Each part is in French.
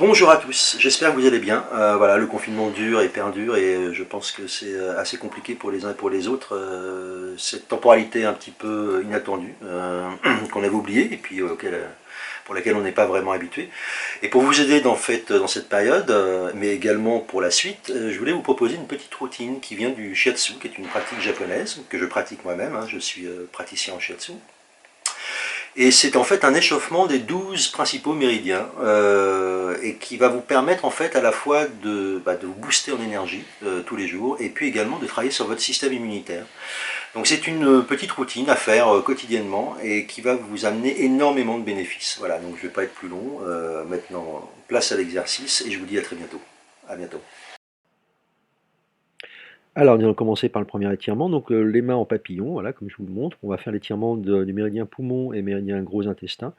Bonjour à tous, j'espère que vous allez bien. Voilà, le confinement dure et perdure et je pense que c'est assez compliqué pour les uns et pour les autres. Cette temporalité un petit peu inattendue qu'on avait oubliée et puis pour laquelle on n'est pas vraiment habitué. Et pour vous aider dans cette période, mais également pour la suite, je voulais vous proposer une petite routine qui vient du shiatsu, qui est une pratique japonaise que je pratique moi-même. Je suis praticien en shiatsu. Et c'est en fait un échauffement des 12 principaux méridiens et qui va vous permettre en fait à la fois de vous booster en énergie tous les jours et puis également de travailler sur votre système immunitaire. Donc c'est une petite routine à faire quotidiennement et qui va vous amener énormément de bénéfices. Voilà, donc je ne vais pas être plus long. Maintenant, place à l'exercice et je vous dis à très bientôt. À bientôt. Alors, nous allons commencer par le premier étirement. Donc, les mains en papillon, voilà, comme je vous le montre. On va faire l'étirement du méridien poumon et méridien gros intestin.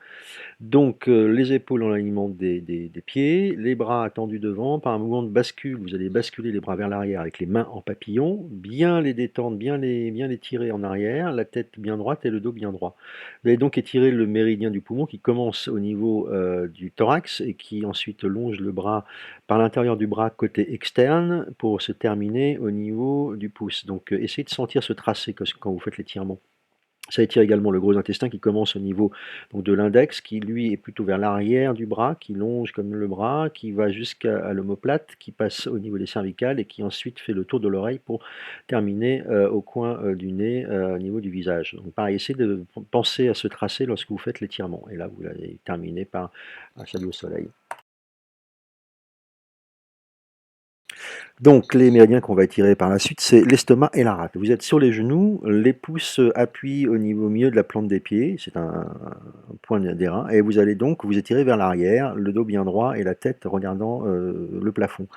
Donc, les épaules en alignement des pieds, les bras tendus devant. Par un mouvement de bascule, vous allez basculer les bras vers l'arrière avec les mains en papillon. Bien les détendre, bien les tirer en arrière, la tête bien droite et le dos bien droit. Vous allez donc étirer le méridien du poumon qui commence au niveau du thorax et qui ensuite longe le bras par l'intérieur du bras côté externe pour se terminer au niveau du pouce. Donc, essayez de sentir ce tracé quand vous faites l'étirement. Ça étire également le gros intestin qui commence au niveau donc, de l'index, qui lui est plutôt vers l'arrière du bras, qui longe comme le bras, qui va jusqu'à l'omoplate, qui passe au niveau des cervicales et qui ensuite fait le tour de l'oreille pour terminer au coin du nez, au niveau du visage. Donc pareil, essayez de penser à ce tracé lorsque vous faites l'étirement. Et là, vous allez terminer par un salut au soleil. Donc, les méridiens qu'on va étirer par la suite, c'est l'estomac et la rate. Vous êtes sur les genoux, les pouces appuient au niveau milieu de la plante des pieds, c'est un point des reins, et vous allez donc vous étirer vers l'arrière, le dos bien droit et la tête regardant le plafond.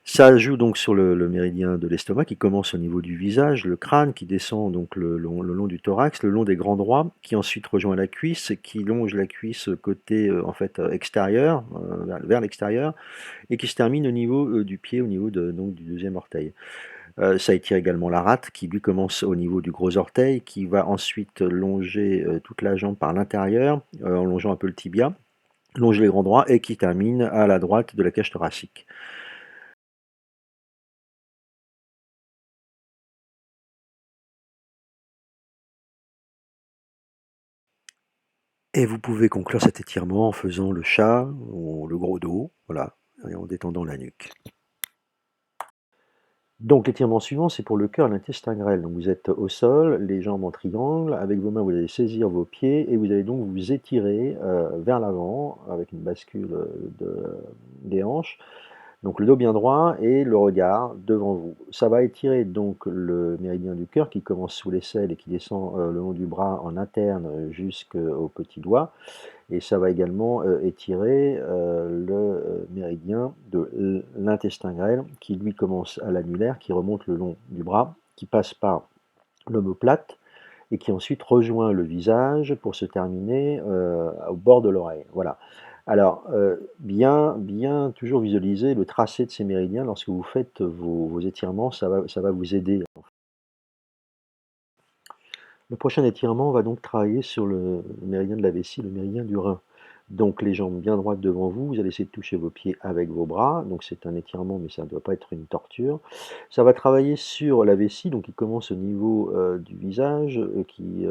Ça joue donc sur le méridien de l'estomac qui commence au niveau du visage, le crâne qui descend donc le long du thorax, le long des grands droits, qui ensuite rejoint la cuisse, qui longe la cuisse côté en fait extérieur, vers l'extérieur, et qui se termine au niveau du pied, au niveau donc, du deuxième orteil. Ça étire également la rate qui lui commence au niveau du gros orteil, qui va ensuite longer toute la jambe par l'intérieur, en longeant un peu le tibia, longer les grands droits et qui termine à la droite de la cage thoracique. Et vous pouvez conclure cet étirement en faisant le chat ou le gros dos, voilà, et en détendant la nuque. Donc l'étirement suivant, c'est pour le cœur et l'intestin grêle. Donc vous êtes au sol, les jambes en triangle, avec vos mains vous allez saisir vos pieds et vous allez donc vous étirer vers l'avant avec une bascule des hanches. Donc le dos bien droit et le regard devant vous. Ça va étirer donc le méridien du cœur qui commence sous l'aisselle et qui descend le long du bras en interne jusqu'au petit doigt. Et ça va également étirer le méridien de l'intestin grêle qui lui commence à l'annulaire, qui remonte le long du bras, qui passe par l'omoplate et qui ensuite rejoint le visage pour se terminer au bord de l'oreille. Voilà. Alors, bien toujours visualiser le tracé de ces méridiens lorsque vous faites vos étirements, ça va vous aider. Le prochain étirement va donc travailler sur le méridien de la vessie, le méridien du rein. Donc les jambes bien droites devant vous, vous allez essayer de toucher vos pieds avec vos bras, donc c'est un étirement mais ça ne doit pas être une torture. Ça va travailler sur la vessie, donc qui commence au niveau du visage, qui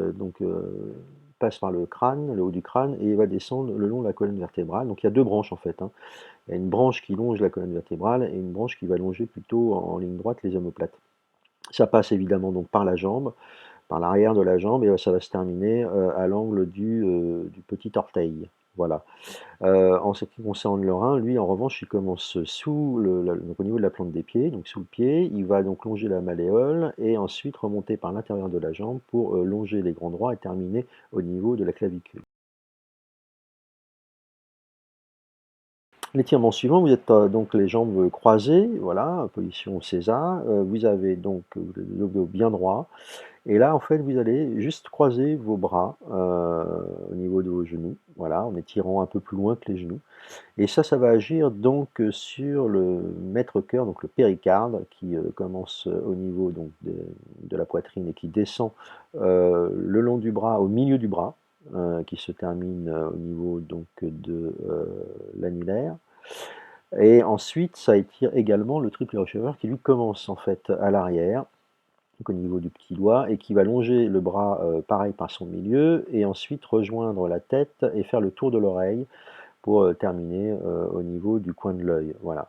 passe par le crâne, le haut du crâne, et va descendre le long de la colonne vertébrale. Donc il y a deux branches en fait, hein. Il y a une branche qui longe la colonne vertébrale et une branche qui va longer plutôt en ligne droite les omoplates. Ça passe évidemment donc par la jambe, par l'arrière de la jambe, et ça va se terminer à l'angle du petit orteil. Voilà. En ce qui concerne le rein, lui en revanche, il commence donc au niveau de la plante des pieds, donc sous le pied, il va donc longer la malléole et ensuite remonter par l'intérieur de la jambe pour longer les grands droits et terminer au niveau de la clavicule. L'étirement suivant, vous êtes donc les jambes croisées, voilà, position César. Vous avez donc le dos bien droit. Et là, en fait, vous allez juste croiser vos bras au niveau de vos genoux, voilà, en étirant un peu plus loin que les genoux. Et ça va agir donc sur le maître-cœur, donc le péricarde, qui commence au niveau donc, de la poitrine et qui descend le long du bras, au milieu du bras, qui se termine au niveau donc de l'annulaire. Et ensuite, ça étire également le triple receveur qui lui commence en fait à l'arrière, donc au niveau du petit doigt, et qui va longer le bras pareil par son milieu, et ensuite rejoindre la tête et faire le tour de l'oreille pour terminer au niveau du coin de l'œil. Voilà.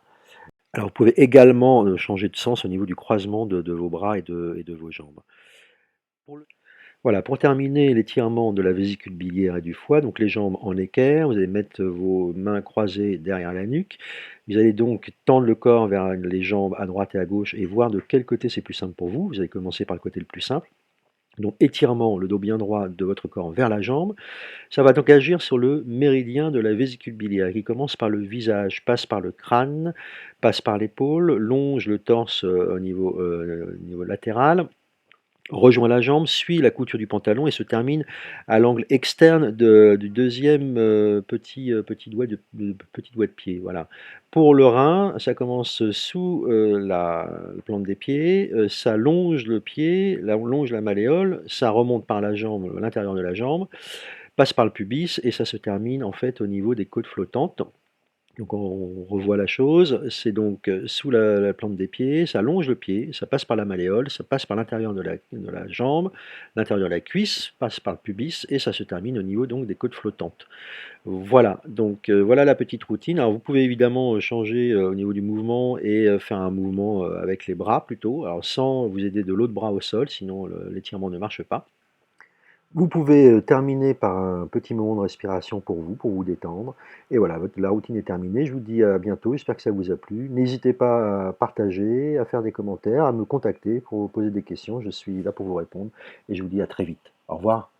Alors vous pouvez également changer de sens au niveau du croisement de vos bras et de vos jambes. Voilà, pour terminer l'étirement de la vésicule biliaire et du foie, donc les jambes en équerre, vous allez mettre vos mains croisées derrière la nuque. Vous allez donc tendre le corps vers les jambes à droite et à gauche et voir de quel côté c'est plus simple pour vous. Vous allez commencer par le côté le plus simple. Donc étirement, le dos bien droit de votre corps vers la jambe. Ça va donc agir sur le méridien de la vésicule biliaire qui commence par le visage, passe par le crâne, passe par l'épaule, longe le torse au niveau latéral, rejoint la jambe, suit la couture du pantalon et se termine à l'angle externe du deuxième petit doigt de pied. Voilà. Pour le rein, ça commence sous la plante des pieds, ça longe le pied, longe la malléole, ça remonte par la jambe, l'intérieur de la jambe, passe par le pubis et ça se termine en fait au niveau des côtes flottantes. Donc on revoit la chose, c'est donc sous la plante des pieds, ça longe le pied, ça passe par la malléole, ça passe par l'intérieur de la jambe, l'intérieur de la cuisse, passe par le pubis et ça se termine au niveau donc des côtes flottantes. Voilà, donc voilà la petite routine. Alors vous pouvez évidemment changer au niveau du mouvement et faire un mouvement avec les bras plutôt, alors sans vous aider de l'autre bras au sol, sinon l'étirement ne marche pas. Vous pouvez terminer par un petit moment de respiration pour vous détendre. Et voilà, la routine est terminée. Je vous dis à bientôt, j'espère que ça vous a plu. N'hésitez pas à partager, à faire des commentaires, à me contacter pour vous poser des questions. Je suis là pour vous répondre et je vous dis à très vite. Au revoir.